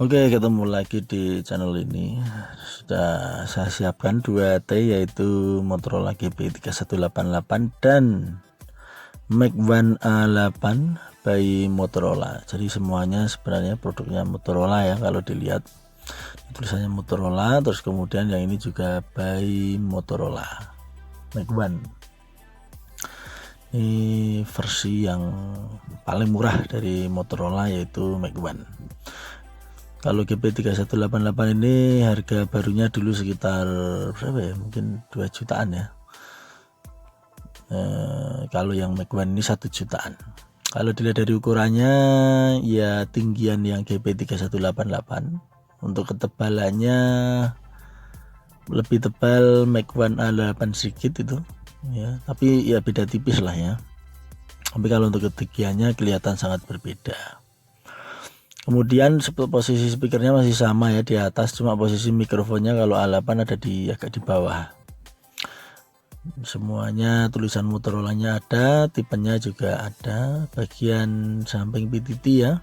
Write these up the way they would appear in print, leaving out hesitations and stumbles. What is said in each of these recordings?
Oke, ketemu lagi di channel ini. Sudah saya siapkan 2T, yaitu Motorola GP3188 dan Mac One A8 by Motorola. Jadi semuanya sebenarnya produknya Motorola ya, kalau dilihat tulisannya Motorola, terus kemudian yang ini juga by Motorola Mac One. Ini versi yang paling murah dari Motorola, yaitu Mac One. Kalau GP3188 ini harga barunya dulu sekitar berapa ya, mungkin 2 jutaan ya. Kalau yang Mac One ini 1 jutaan. Kalau dilihat dari ukurannya ya tinggian yang GP3188. Untuk ketebalannya lebih tebal Mac One A8 sedikit itu ya, tapi ya beda tipis lah ya. Tapi kalau untuk ketinggiannya kelihatan sangat berbeda. Kemudian posisi speakernya masih sama ya, di atas, cuma posisi mikrofonnya kalau A8 ada agak di bawah. Semuanya tulisan Motorola-nya ada, tipenya juga ada, bagian samping PTT ya.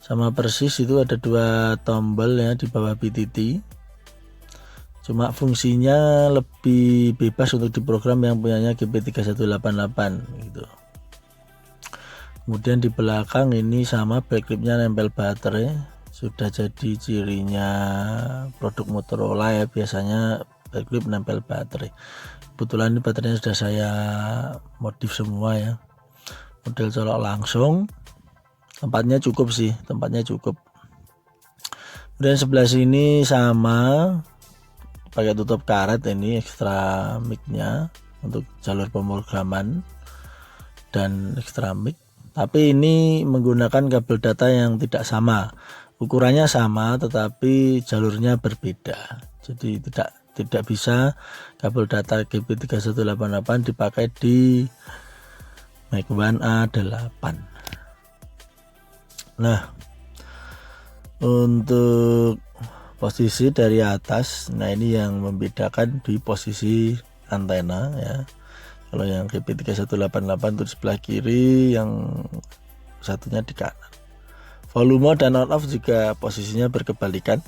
Sama persis itu ada 2 tombol ya di bawah PTT. Cuma fungsinya lebih bebas untuk diprogram yang punyanya GP3188 gitu. Kemudian di belakang ini sama, backclipnya nempel baterai, sudah jadi cirinya produk Motorola ya, biasanya backclip nempel baterai. Kebetulan ini baterainya sudah saya modif semua ya, model colok langsung. Tempatnya cukup sih, tempatnya cukup. Kemudian sebelah sini sama, pakai tutup karet, ini ekstra mic-nya untuk jalur pemrograman dan ekstra mic. Tapi ini menggunakan kabel data yang tidak sama, ukurannya sama tetapi jalurnya berbeda. Jadi tidak bisa kabel data GP3188 dipakai di Mac One A8. Nah, untuk posisi dari atas, nah ini yang membedakan di posisi antena ya. Kalau yang GP3188 itu di sebelah kiri, yang satunya di kanan. Volume dan on off juga posisinya berkebalikan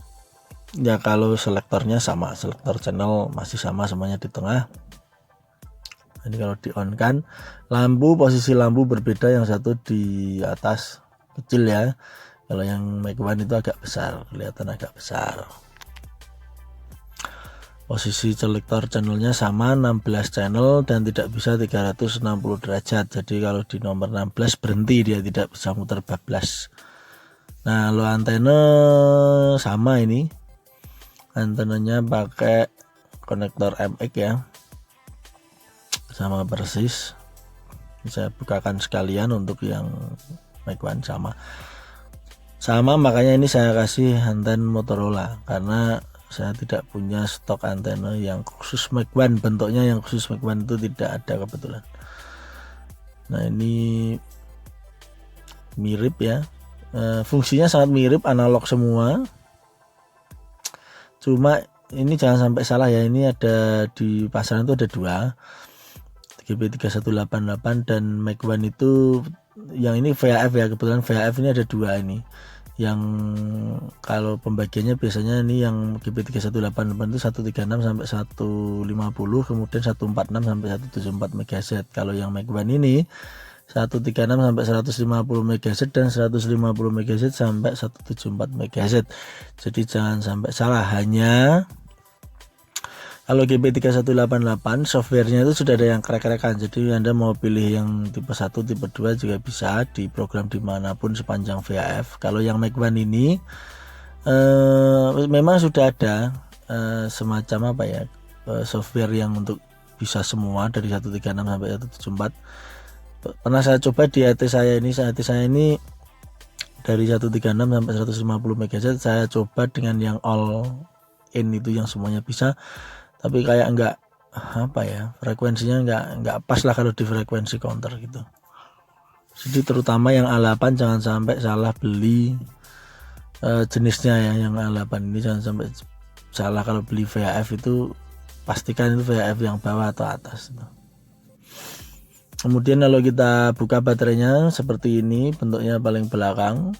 ya. Kalau selektornya sama, selektor channel masih sama, semuanya di tengah. Ini kalau di on kan, lampu, posisi lampu berbeda, yang satu di atas kecil ya, kalau yang Mac One itu agak besar, kelihatan agak besar. Posisi selektor channelnya sama, 16 channel dan tidak bisa 360 derajat. Jadi kalau di nomor 16 berhenti, dia tidak bisa muter bablas. Nah, lo antena sama, ini antenanya pakai konektor MX ya, sama persis. Saya bukakan sekalian untuk yang Mac One sama, makanya ini saya kasih anten Motorola karena saya tidak punya stok antena yang khusus Mac One. Bentuknya yang khusus Mac One itu tidak ada kebetulan. Nah, ini mirip ya, fungsinya sangat mirip, analog semua. Cuma ini jangan sampai salah ya, ini ada di pasaran itu ada 2, GP3188 dan Mac One itu. Yang ini VHF ya, kebetulan VHF ini ada 2 ini. Yang kalau pembagiannya biasanya ini yang GP3188 itu 136 sampai 150, kemudian 146 sampai 174 MHz. Kalau yang Mac One ini 136 sampai 150 MHz dan 150 MHz sampai 174 MHz. Jadi jangan sampai salah. Hanya kalau GP3188 softwarenya itu sudah ada yang krek-krekan, jadi Anda mau pilih yang tipe 1, tipe 2 juga bisa diprogram dimanapun sepanjang VHF. Kalau yang Mac One ini memang sudah ada semacam apa ya, software yang untuk bisa semua dari 136 sampai 174. Pernah saya coba di HT saya ini, dari 136 sampai 150 MHz saya coba dengan yang all in itu, yang semuanya bisa. Tapi kayak enggak apa ya, frekuensinya enggak pas lah kalau di frekuensi counter gitu. Jadi terutama yang A8 jangan sampai salah beli jenisnya ya. Yang A8 ini jangan sampai salah kalau beli VHF, itu pastikan itu VHF yang bawah atau atas. Kemudian kalau kita buka baterainya seperti ini, bentuknya paling belakang.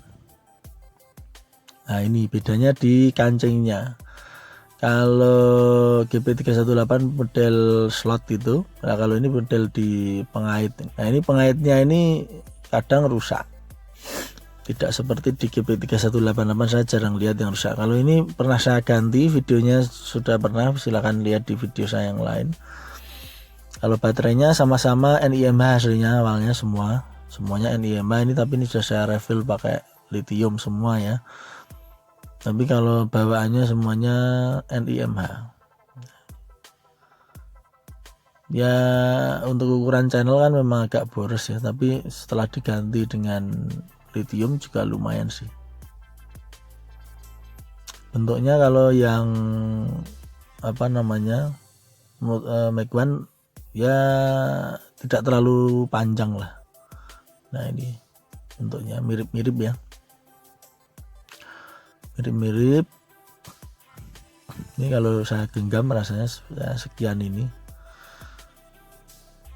Nah ini bedanya di kancingnya. Kalau GP318 model slot itu, nah kalau ini model di pengait. Nah ini pengaitnya ini kadang rusak, tidak seperti di GP3188. Saya jarang lihat yang rusak. Kalau ini pernah saya ganti, videonya sudah pernah, silahkan lihat di video saya yang lain. Kalau baterainya sama-sama NiMH hasilnya, awalnya semuanya NiMH ini, tapi ini sudah saya refill pakai lithium semua ya. Tapi kalau bawaannya semuanya NiMH. Ya untuk ukuran channel kan memang agak boros ya, tapi setelah diganti dengan lithium juga lumayan sih. Bentuknya kalau yang apa namanya Mac One ya tidak terlalu panjang lah. Nah ini bentuknya mirip-mirip ya, mirip-mirip. Ini kalau saya genggam rasanya sekian ini,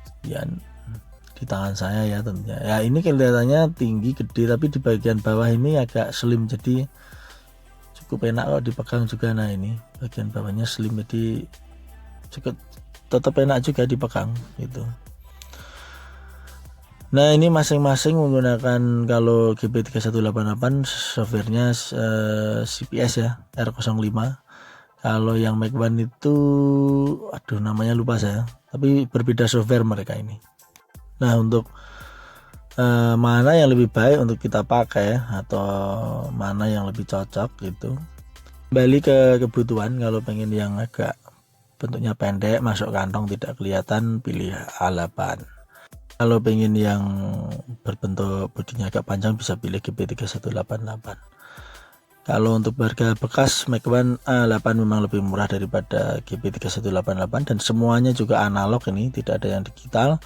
sekian di tangan saya ya tentunya. Ya ini kelihatannya tinggi gede, tapi di bagian bawah ini agak slim, jadi cukup enak kok dipegang juga. Nah ini bagian bawahnya slim, jadi cukup tetap enak juga dipegang gitu. Nah ini masing-masing menggunakan, kalau GP3188 softwarenya CPS ya, R05. Kalau yang Mac One itu aduh namanya lupa saya, tapi berbeda software mereka ini. Nah untuk mana yang lebih baik untuk kita pakai atau mana yang lebih cocok gitu, kembali ke kebutuhan. Kalau pengen yang agak bentuknya pendek, masuk kantong, tidak kelihatan, pilih A8. Kalau pengen yang berbentuk bodinya agak panjang, bisa pilih GP3188. Kalau untuk harga bekas Mac One A8 memang lebih murah daripada GP3188, dan semuanya juga analog, ini tidak ada yang digital.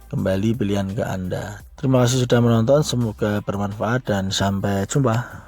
Kembali pilihan ke Anda. Terima kasih sudah menonton, semoga bermanfaat dan sampai jumpa.